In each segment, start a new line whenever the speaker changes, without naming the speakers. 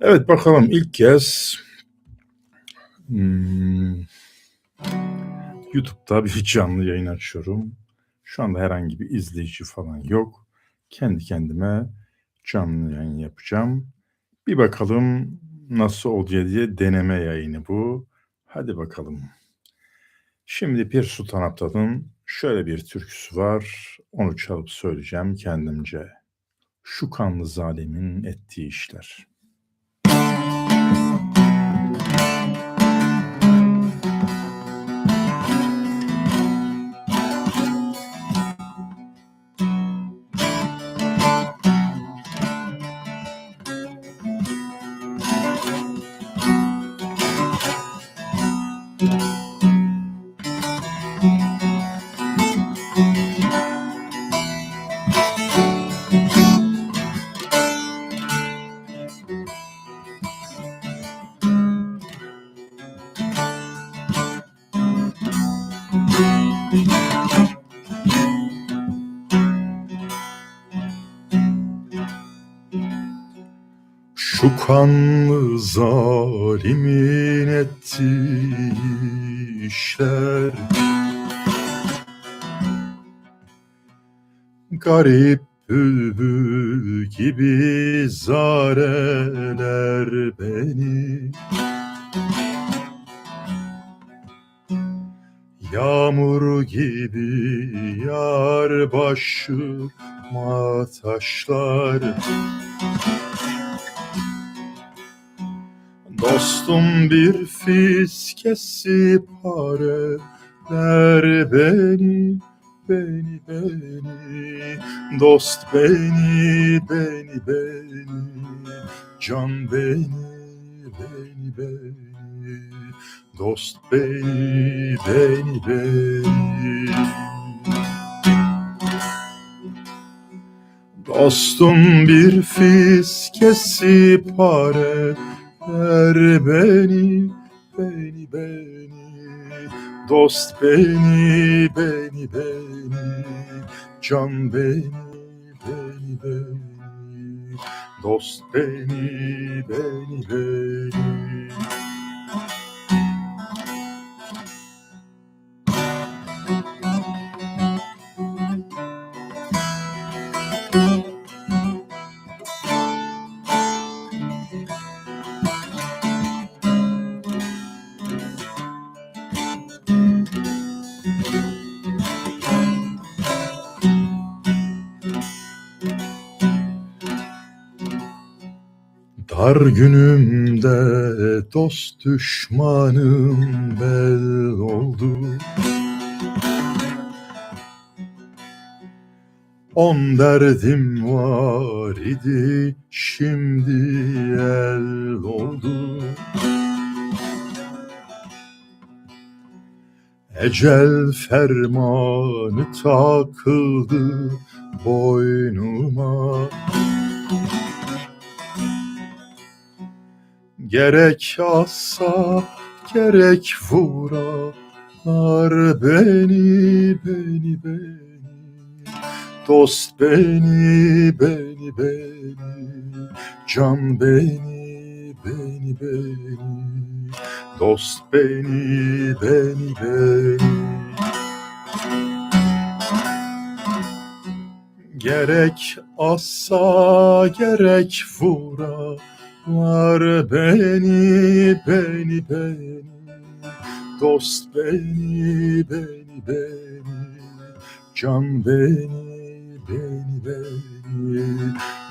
Evet, bakalım ilk kez hmm, YouTube'da bir canlı yayın açıyorum. Şu anda herhangi bir izleyici falan yok. Kendi kendime canlı yayın yapacağım. Bir bakalım nasıl olacak diye deneme yayını bu. Hadi bakalım. Şimdi Pir Sultan Abdal'ın şöyle bir türküsü var. Onu çalıp söyleyeceğim kendimce. Şu kanlı zalimin ettiği işler. Şu kanlı zalimin ettiği işler, garip bülbül gibi zareler beni. Yağmur gibi yar başıma taşlar. Dostum bir fiskesi pareler beni, beni. Dost beni, beni. Can beni. Dost beni. Dostum bir fiskesi pareler beni. Dost beni. Can beni. Dost beni. Dar günümde dost düşmanım bel oldu. 10 derdim var idi, şimdi el oldu. Ecel fermanı takıldı boynuma. Gerek assa gerek vuralar beni. Dost beni. Can beni. Dost beni. Gerek assa gerek vuralar beni. Dost beni. Can beni.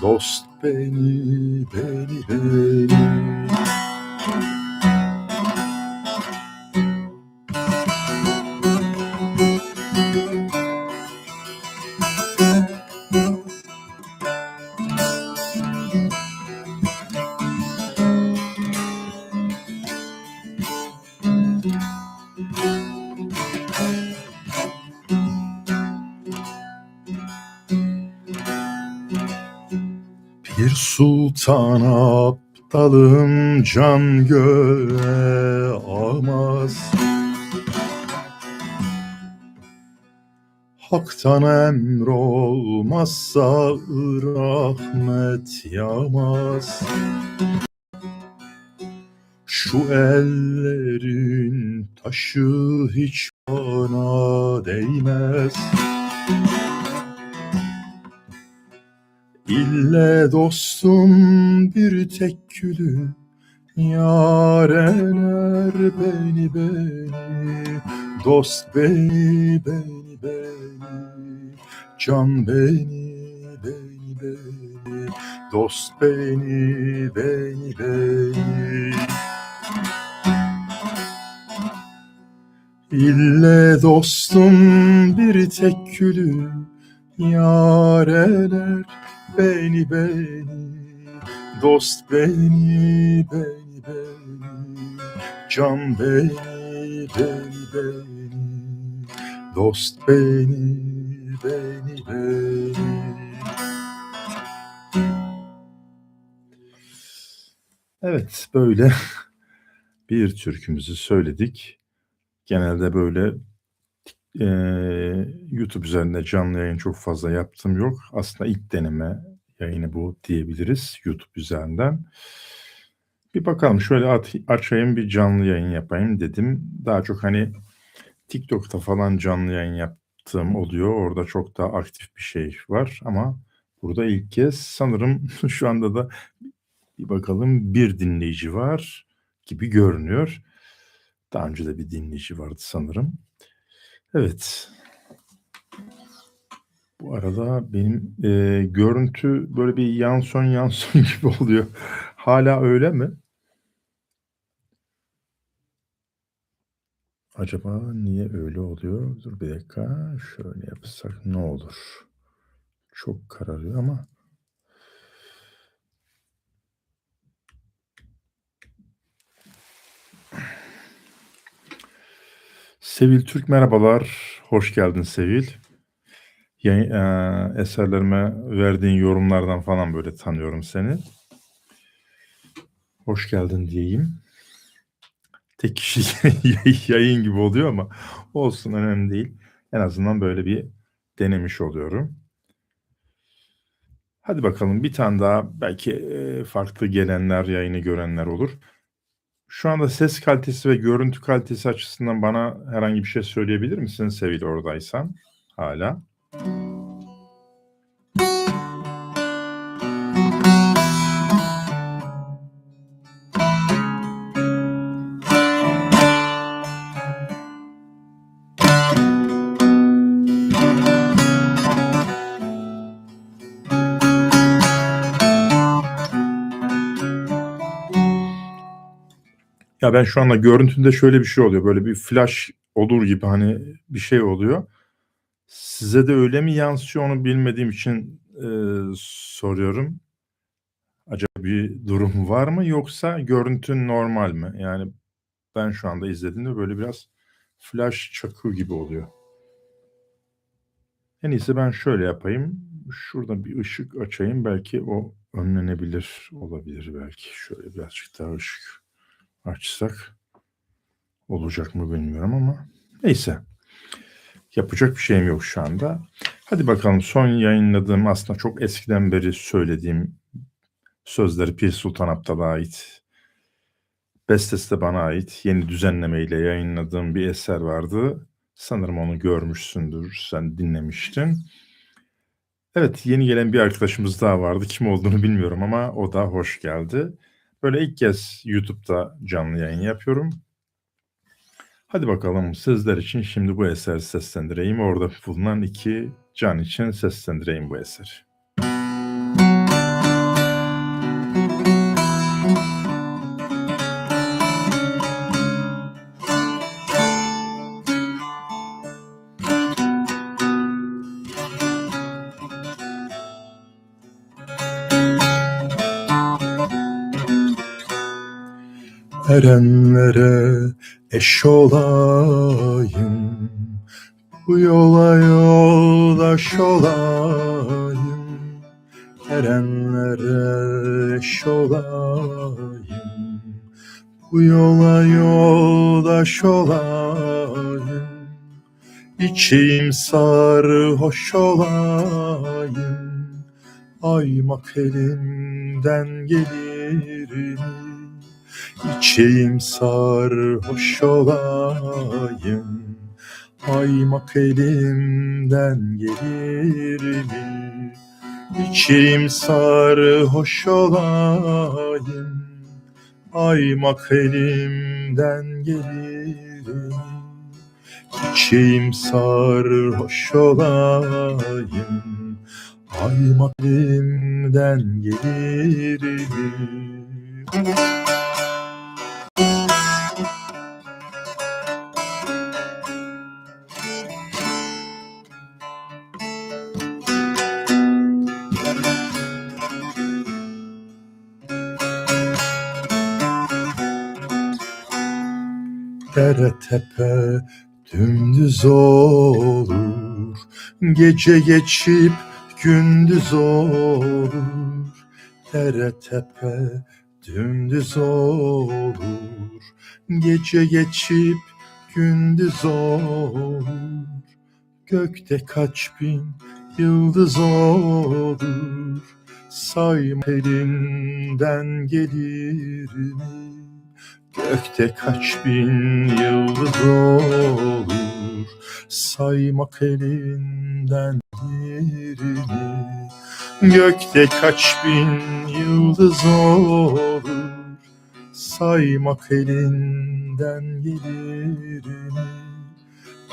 Dost beni. Bir sultan aptalım can göğe almaz. Hak'tan emr olmazsa rahmet yağmaz. Şu ellerin taşı hiç bana değmez. İlle dostum bir tek gülü yar eder beni. Dost beni, can beni. Dost beni. İlle dostum bir tek gülü yar eder beni. Dost beni. Can beni. Dost beni. Evet, böyle bir türkümüzü söyledik. Genelde böyle YouTube üzerinde canlı yayın çok fazla yaptığım yok. Aslında ilk deneme yayını bu diyebiliriz YouTube üzerinden. Bir bakalım şöyle açayım bir canlı yayın yapayım dedim. Daha çok hani TikTok'ta falan canlı yayın yaptığım oluyor. Orada çok daha aktif bir şey var ama burada ilk kez sanırım şu anda da bir bakalım bir dinleyici var gibi görünüyor. Daha önce de bir dinleyici vardı sanırım. Evet. Bu arada benim görüntü böyle bir yanson gibi oluyor. Hala öyle mi? Acaba niye öyle oluyor? Dur bir dakika. Şöyle yapsak ne olur? Çok kararıyor ama. Sevil Türk merhabalar. Hoş geldin Sevil. Eserlerime verdiğin yorumlardan falan böyle tanıyorum seni. Hoş geldin diyeyim. Tek kişi yayın gibi oluyor ama olsun önemli değil. En azından böyle bir denemiş oluyorum. Hadi bakalım bir tane daha belki farklı gelenler, yayını görenler olur. Şu anda ses kalitesi ve görüntü kalitesi açısından bana herhangi bir şey söyleyebilir misin Sevil oradaysan hala? Ya ben şu anda görüntünde şöyle bir şey oluyor. Böyle bir flash olur gibi hani bir şey oluyor. Size de öyle mi yansıyor onu bilmediğim için soruyorum. Acaba bir durum var mı yoksa görüntün normal mi? Yani ben şu anda izlediğimde böyle biraz flash çakıyor gibi oluyor. En iyisi ben şöyle yapayım. Şurada bir ışık açayım. Belki o önlenebilir olabilir belki. Şöyle birazcık daha ışık açsak olacak mı bilmiyorum ama neyse. Yapacak bir şeyim yok şu anda. Hadi bakalım son yayınladığım aslında çok eskiden beri söylediğim sözleri Pir Sultan Abdal'a ait. Bestesi de bana ait. Yeni düzenlemeyle yayınladığım bir eser vardı. Sanırım onu görmüşsündür, sen dinlemiştin. Evet, yeni gelen bir arkadaşımız daha vardı. Kim olduğunu bilmiyorum ama o da hoş geldi. Böyle ilk kez YouTube'da canlı yayın yapıyorum. Hadi bakalım sizler için şimdi bu eseri seslendireyim. Orada bulunan iki can için seslendireyim bu eseri. Erenlere eş olayım, bu yola yoldaş olayım. Erenlere eş olayım, bu yola yoldaş olayım. İçeyim sarhoş olayım, aymak elimden gelir mi? İçeyim sarhoş olayım, aymak elimden gelir mi? İçeyim sarhoş olayım, aymak elimden gelir mi? İçeyim sarhoş olayım, aymak elimden gelir mi? Dere tepe dümdüz olur, gece geçip gündüz olur. Dere tepe dümdüz olur, gece geçip gündüz olur. Gökte kaç bin yıldız olur, sayma elinden gelir mi? Gökte kaç bin yıldız olur, saymak elinden gelir mi? Gökte kaç bin yıldız olur, saymak elinden gelir mi?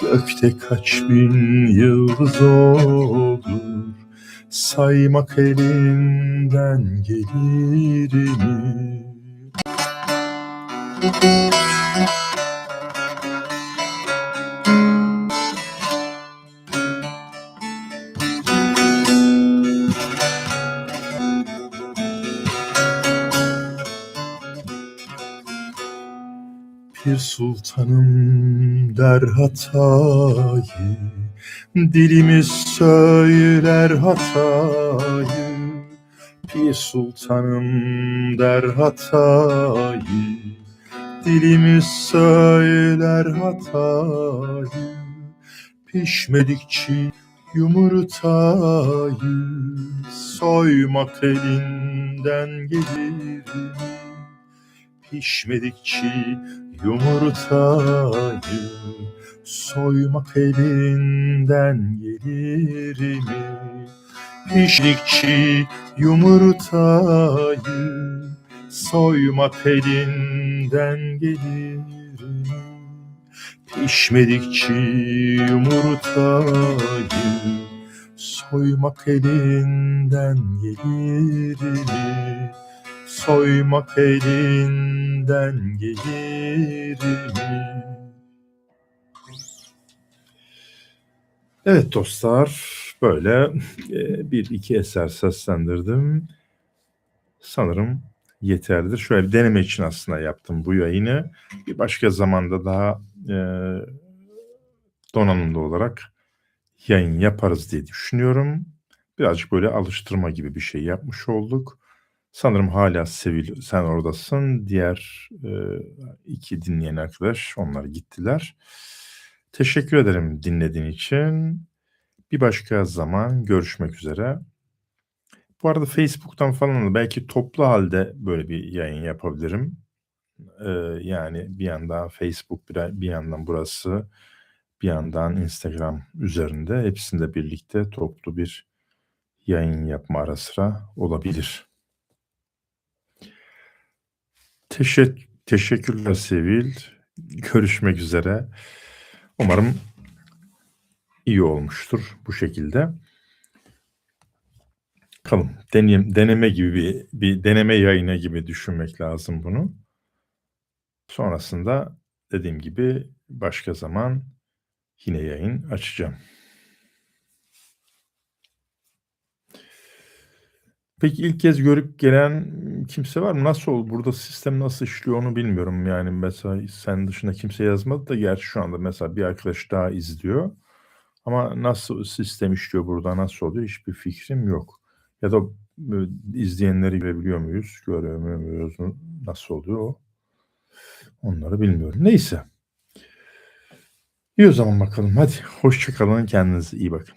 Gökte kaç bin yıldız olur, saymak elinden gelir mi? Pir sultanım der hatayı, dilimiz söyler hatayı. Pir sultanım der hatayı, dilimiz söyler hatayı. Pişmedikçe yumurtayı, soymak elinden gelir mi? Pişmedikçe yumurtayı, soymak elinden gelir mi? Piştikçe yumurtayı, soymak elinden gelir mi? Pişmedikçe yumurtayı, soymak elinden gelir mi? Soymak elinden gelir mi? Evet dostlar, böyle bir iki eser seslendirdim. Sanırım yeterlidir. Şöyle bir deneme için aslında yaptım bu yayını. Bir başka zamanda daha donanımlı olarak yayın yaparız diye düşünüyorum. Birazcık böyle alıştırma gibi bir şey yapmış olduk. Sanırım hala Sevil sen oradasın. Diğer 2 dinleyen arkadaş onlar gittiler. Teşekkür ederim dinlediğin için. Bir başka zaman görüşmek üzere. Bu arada Facebook'tan falan da belki toplu halde böyle bir yayın yapabilirim. Yani bir yandan Facebook, bir yandan burası, bir yandan Instagram üzerinde hepsinde birlikte toplu bir yayın yapma ara sıra olabilir. Teşekkürler Sevil. Görüşmek üzere. Umarım iyi olmuştur bu şekilde. Bakalım deneme gibi bir deneme yayını gibi düşünmek lazım bunu. Sonrasında dediğim gibi başka zaman yine yayın açacağım. Peki ilk kez görüp gelen kimse var mı? Nasıl oldu? Burada sistem nasıl işliyor onu bilmiyorum. Yani mesela sen dışında kimse yazmadı da gerçi şu anda mesela bir arkadaş daha izliyor. Ama nasıl sistem işliyor burada, nasıl oluyor hiçbir fikrim yok. Ya da izleyenleri görebiliyor muyuz, göremiyor muyuz, nasıl oluyor o? Onları bilmiyorum. Neyse. İyi o zaman bakalım. Hadi hoşça kalın, kendinize iyi bakın.